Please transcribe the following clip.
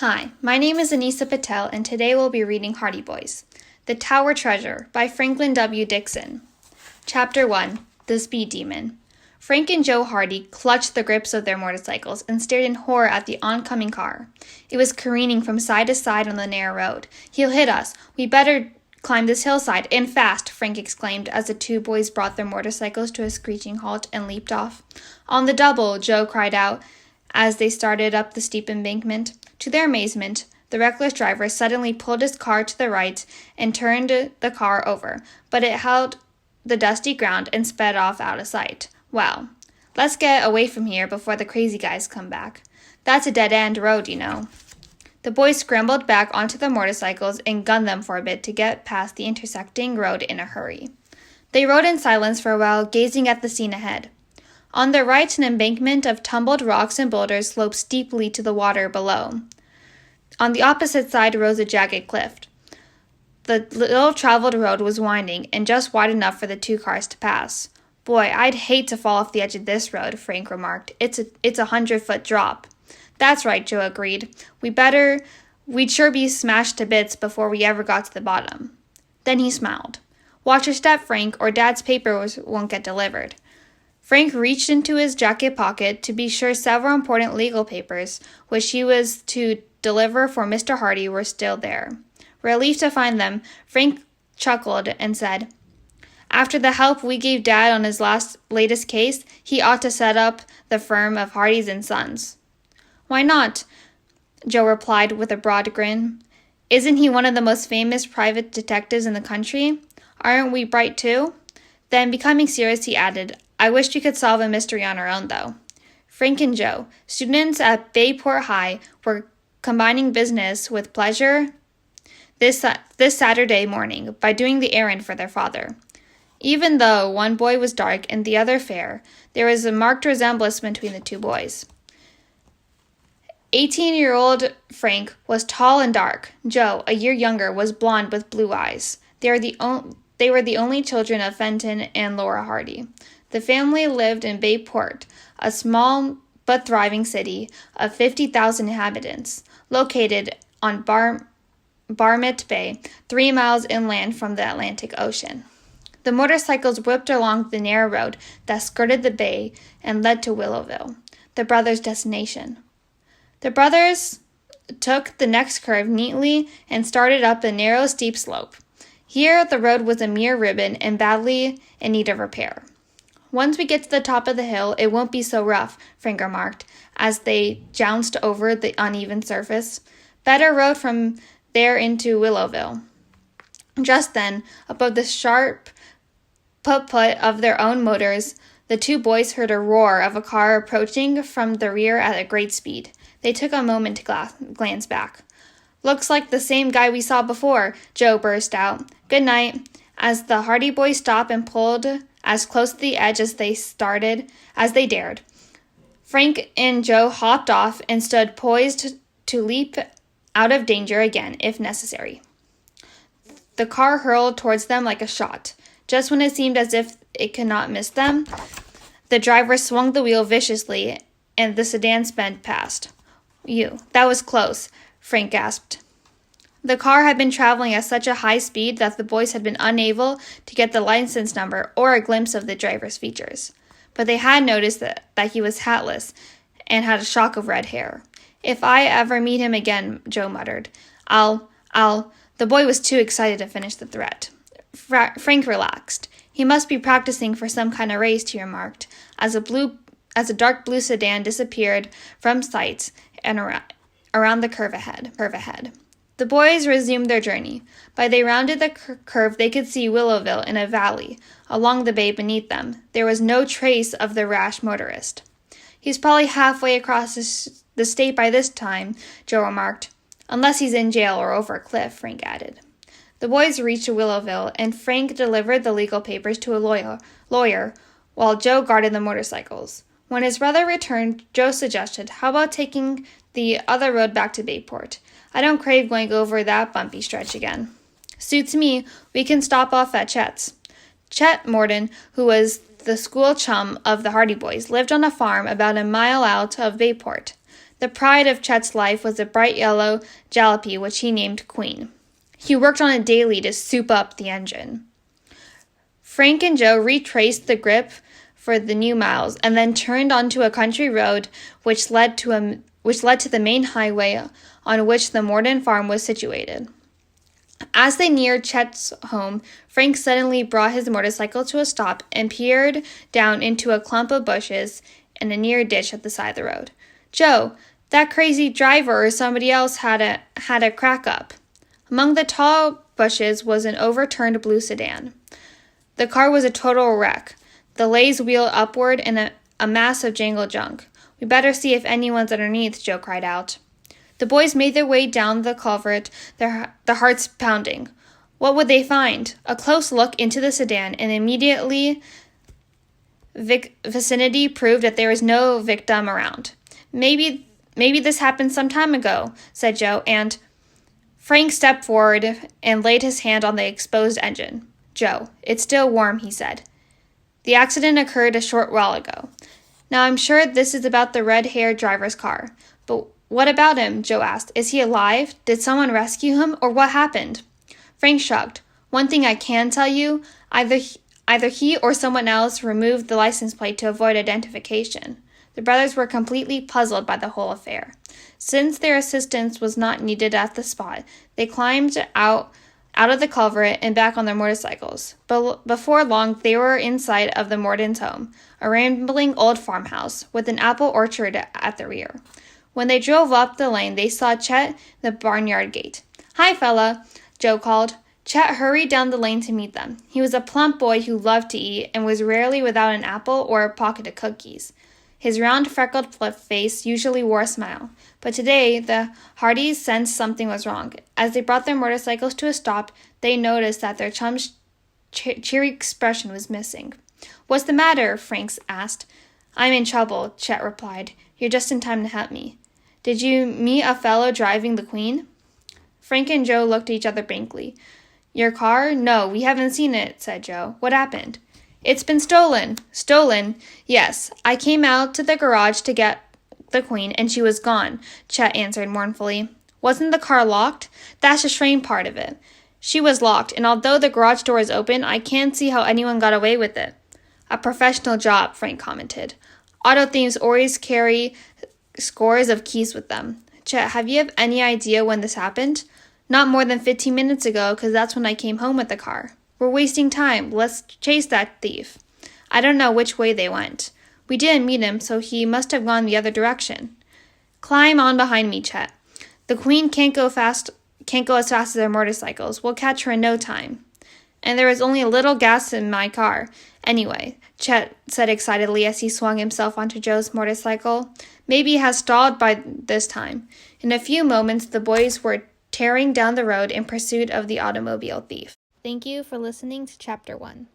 Hi, my name is Anisa Patel, and today we'll be reading Hardy Boys. The Tower Treasure by Franklin W. Dixon. Chapter 1, The Speed Demon. Frank and Joe Hardy clutched the grips of their motorcycles and stared in horror at the oncoming car. It was careening from side to side on the narrow road. "He'll hit us. We better climb this hillside, and fast," Frank exclaimed as the two boys brought their motorcycles to a screeching halt and leaped off. "On the double," Joe cried out as they started up the steep embankment. To their amazement, the reckless driver suddenly pulled his car to the right and turned the car over, but it held the dusty ground and sped off out of sight. "Well, let's get away from here before the crazy guys come back. That's a dead-end road, you know." The boys scrambled back onto their motorcycles and gunned them for a bit to get past the intersecting road in a hurry. They rode in silence for a while, gazing at the scene ahead. On their right, an embankment of tumbled rocks and boulders sloped steeply to the water below. On the opposite side rose a jagged cliff. The little-traveled road was winding and just wide enough for the two cars to pass. "Boy, I'd hate to fall off the edge of this road," Frank remarked. It's a 100-foot drop." "That's right," Joe agreed. We'd sure be smashed to bits before we ever got to the bottom." Then he smiled. "Watch your step, Frank, or Dad's papers won't get delivered." Frank reached into his jacket pocket to be sure several important legal papers, which he was to deliver for Mr. Hardy, were still there. Relieved to find them, Frank chuckled and said, "After the help we gave Dad on his latest case, he ought to set up the firm of Hardys and Sons." "Why not?" Joe replied with a broad grin. "Isn't he one of the most famous private detectives in the country? Aren't we bright too?" Then, becoming serious, he added, "I wish we could solve a mystery on our own, though." Frank and Joe, students at Bayport High, were combining business with pleasure this Saturday morning by doing the errand for their father. Even though one boy was dark and the other fair, there was a marked resemblance between the two boys. 18-year-old Frank was tall and dark. Joe, a year younger, was blonde with blue eyes. They were the only children of Fenton and Laura Hardy. The family lived in Bayport, a small but thriving city of 50,000 inhabitants, located on Barmet Bay, 3 miles inland from the Atlantic Ocean. The motorcycles whipped along the narrow road that skirted the bay and led to Willowville, the brothers' destination. The brothers took the next curve neatly and started up the narrow, steep slope. Here, the road was a mere ribbon and badly in need of repair. "Once we get to the top of the hill, it won't be so rough," Frank remarked, as they jounced over the uneven surface. "Better road from there into Willowville." Just then, above the sharp put-put of their own motors, the two boys heard a roar of a car approaching from the rear at a great speed. They took a moment to glance back. "Looks like the same guy we saw before," Joe burst out. "Good night," as the Hardy boys stopped and pulled as close to the edge as they dared. Frank and Joe hopped off and stood poised to leap out of danger again if necessary. The car hurled towards them like a shot. Just when it seemed as if it could not miss them, the driver swung the wheel viciously and the sedan sped past. That was close," Frank gasped. The car had been traveling at such a high speed that the boys had been unable to get the license number or a glimpse of the driver's features. But they had noticed that he was hatless and had a shock of red hair. "If I ever meet him again," Joe muttered, I'll... The boy was too excited to finish the threat. Frank relaxed. "He must be practicing for some kind of race," he remarked, as a dark blue sedan disappeared from sight and around the curve ahead. The boys resumed their journey. By they rounded the curve, they could see Willowville in a valley along the bay beneath them. There was no trace of the rash motorist. "He's probably halfway across the state by this time," Joe remarked. "Unless he's in jail or over a cliff," Frank added. The boys reached Willowville, and Frank delivered the legal papers to a lawyer while Joe guarded the motorcycles. When his brother returned, Joe suggested, "How about taking the other road back to Bayport? I don't crave going over that bumpy stretch again." "Suits me. We can stop off at Chet's." Chet Morden, who was the school chum of the Hardy boys, lived on a farm about a mile out of Bayport. The pride of Chet's life was a bright yellow jalopy, which he named Queen. He worked on it daily to soup up the engine. Frank and Joe retraced the grip for the new miles and then turned onto a country road which led to the main highway on which the Morden farm was situated. As they neared Chet's home, Frank suddenly brought his motorcycle to a stop and peered down into a clump of bushes and a near ditch at the side of the road. "Joe, that crazy driver or somebody else had a crack up." Among the tall bushes was an overturned blue sedan. The car was a total wreck, the lays wheeled upward in a mass of jangled junk. "We better see if anyone's underneath," Joe cried out. The boys made their way down the culvert, their hearts pounding. What would they find? A close look into the sedan and immediately vicinity proved that there was no victim around. Maybe this happened some time ago," said Joe, and Frank stepped forward and laid his hand on the exposed engine. "Joe, it's still warm," he said. "The accident occurred a short while ago. Now I'm sure this is about the red-haired driver's car. But what about him?" Joe asked. "Is he alive? Did someone rescue him, or what happened?" Frank shrugged. "One thing I can tell you, either he or someone else removed the license plate to avoid identification." The brothers were completely puzzled by the whole affair. Since their assistance was not needed at the spot, they climbed out of the culvert and back on their motorcycles. But before long, they were in sight of the Mordens' home, a rambling old farmhouse with an apple orchard at the rear. When they drove up the lane, they saw Chet the barnyard gate. "Hi, fella," Joe called. Chet hurried down the lane to meet them. He was a plump boy who loved to eat and was rarely without an apple or a pocket of cookies. His round, freckled face usually wore a smile, but today the Hardys sensed something was wrong. As they brought their motorcycles to a stop, they noticed that their chum's cheery expression was missing. "What's the matter?" Frank asked. "I'm in trouble," Chet replied. "You're just in time to help me. Did you meet a fellow driving the Queen?" Frank and Joe looked at each other blankly. "Your car? No, we haven't seen it," said Joe. "What happened?" "It's been stolen." "Stolen?" "Yes. I came out to the garage to get the Queen, and she was gone," Chet answered mournfully. "Wasn't the car locked?" "That's the strange part of it. She was locked, and although the garage door is open, I can't see how anyone got away with it." "A professional job," Frank commented. "Auto thieves always carry scores of keys with them." "Chet, have you any idea when this happened?" "Not more than 15 minutes ago, because that's when I came home with the car." "We're wasting time. Let's chase that thief." "I don't know which way they went. We didn't meet him, so he must have gone the other direction." "Climb on behind me, Chet. The Queen can't go as fast as their motorcycles. We'll catch her in no time." "And there is only a little gas in my car. Anyway," Chet said excitedly as he swung himself onto Joe's motorcycle. "Maybe it has stalled by this time." In a few moments, the boys were tearing down the road in pursuit of the automobile thief. Thank you for listening to Chapter 1.